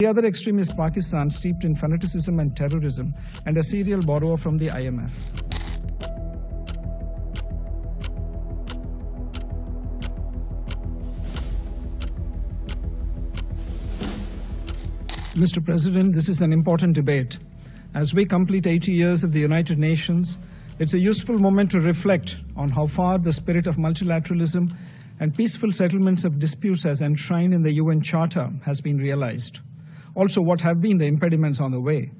The other extreme is Pakistan, steeped in fanaticism and terrorism, and a serial borrower from the IMF. Mr. President, this is an important debate. As we complete 80 years of the United Nations, it's a useful moment to reflect on how far the spirit of multilateralism and peaceful settlements of disputes as enshrined in the UN Charter has been realized. Also, what have been the impediments on the way?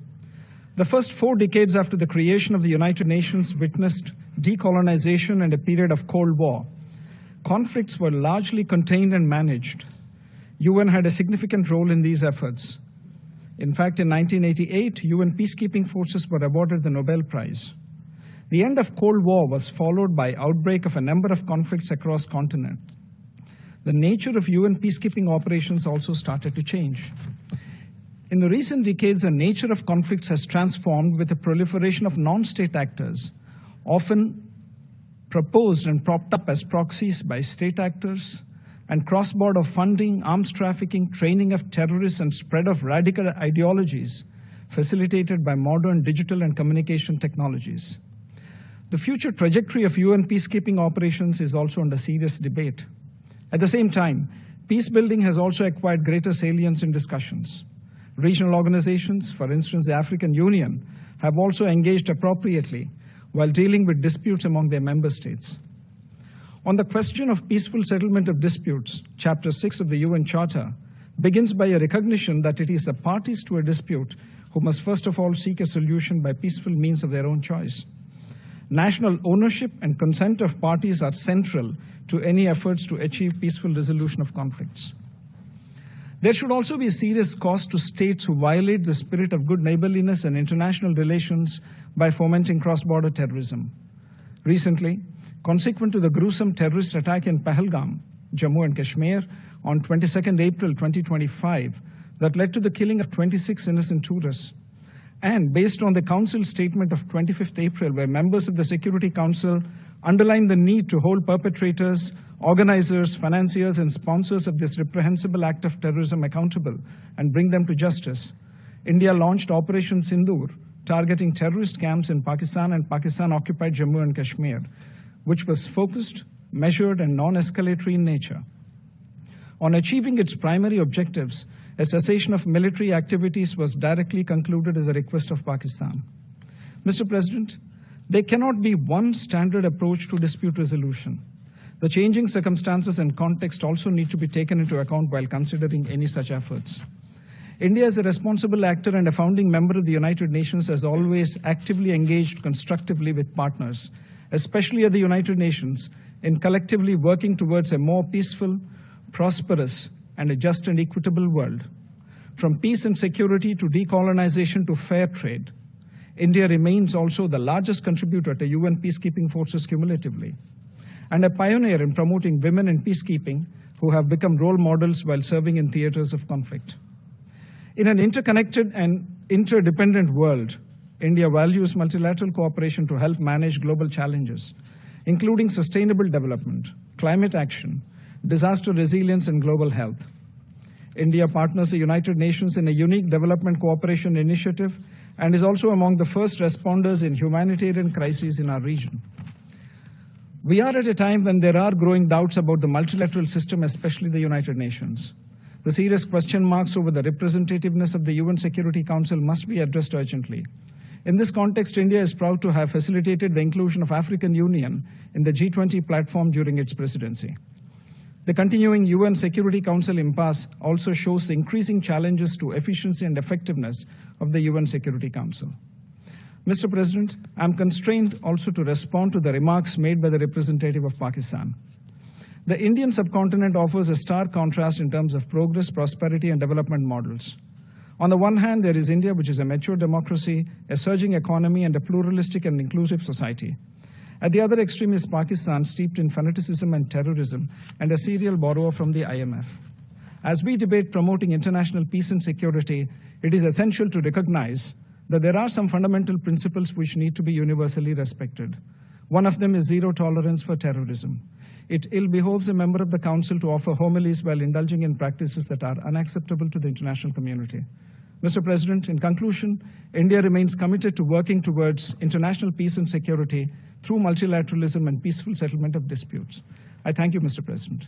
The first 4 decades after the creation of the United Nations witnessed decolonization and a period of Cold War. Conflicts were largely contained and managed. UN had a significant role in these efforts. In fact, in 1988, UN peacekeeping forces were awarded the Nobel Prize. The end of Cold War was followed by outbreak of a number of conflicts across continents. The nature of UN peacekeeping operations also started to change. In the recent decades, the nature of conflicts has transformed with the proliferation of non-state actors, often proposed and propped up as proxies by state actors, and cross-border funding, arms trafficking, training of terrorists, and spread of radical ideologies facilitated by modern digital and communication technologies. The future trajectory of UN peacekeeping operations is also under serious debate. At the same time, peace building has also acquired greater salience in discussions. Regional organizations, for instance, the African Union, have also engaged appropriately while dealing with disputes among their member states. On the question of peaceful settlement of disputes, Chapter 6 of the UN Charter begins by a recognition that it is the parties to a dispute who must first of all seek a solution by peaceful means of their own choice. National ownership and consent of parties are central to any efforts to achieve peaceful resolution of conflicts. There should also be a serious cost to states who violate the spirit of good neighborliness and international relations by fomenting cross-border terrorism. Recently, consequent to the gruesome terrorist attack in Pahalgam, Jammu and Kashmir, on 22nd April 2025, that led to the killing of 26 innocent tourists, and based on the Council statement of 25th April, where members of the Security Council underlined the need to hold perpetrators, organizers, financiers, and sponsors of this reprehensible act of terrorism accountable and bring them to justice, India launched Operation Sindoor, targeting terrorist camps in Pakistan and Pakistan-occupied Jammu and Kashmir, which was focused, measured, and non-escalatory in nature. On achieving its primary objectives, a cessation of military activities was directly concluded at the request of Pakistan. Mr. President, there cannot be one standard approach to dispute resolution. The changing circumstances and context also need to be taken into account while considering any such efforts. India, as a responsible actor and a founding member of the United Nations, has always actively engaged constructively with partners, especially at the United Nations, in collectively working towards a more peaceful, prosperous, and a just and equitable world. From peace and security to decolonization to fair trade, India remains also the largest contributor to UN peacekeeping forces cumulatively, and a pioneer in promoting women in peacekeeping who have become role models while serving in theaters of conflict. In an interconnected and interdependent world, India values multilateral cooperation to help manage global challenges, including sustainable development, climate action, disaster resilience, and global health. India partners the United Nations in a unique development cooperation initiative and is also among the first responders in humanitarian crises in our region. We are at a time when there are growing doubts about the multilateral system, especially the United Nations. The serious question marks over the representativeness of the UN Security Council must be addressed urgently. In this context, India is proud to have facilitated the inclusion of African Union in the G20 platform during its presidency. The continuing UN Security Council impasse also shows the increasing challenges to efficiency and effectiveness of the UN Security Council. Mr. President, I am constrained also to respond to the remarks made by the representative of Pakistan. The Indian subcontinent offers a stark contrast in terms of progress, prosperity, and development models. On the one hand, there is India, which is a mature democracy, a surging economy, and a pluralistic and inclusive society. At the other extreme is Pakistan, steeped in fanaticism and terrorism, and a serial borrower from the IMF. As we debate promoting international peace and security, it is essential to recognize that there are some fundamental principles which need to be universally respected. One of them is zero tolerance for terrorism. It ill behoves a member of the Council to offer homilies while indulging in practices that are unacceptable to the international community. Mr. President, in conclusion, India remains committed to working towards international peace and security through multilateralism and peaceful settlement of disputes. I thank you, Mr. President.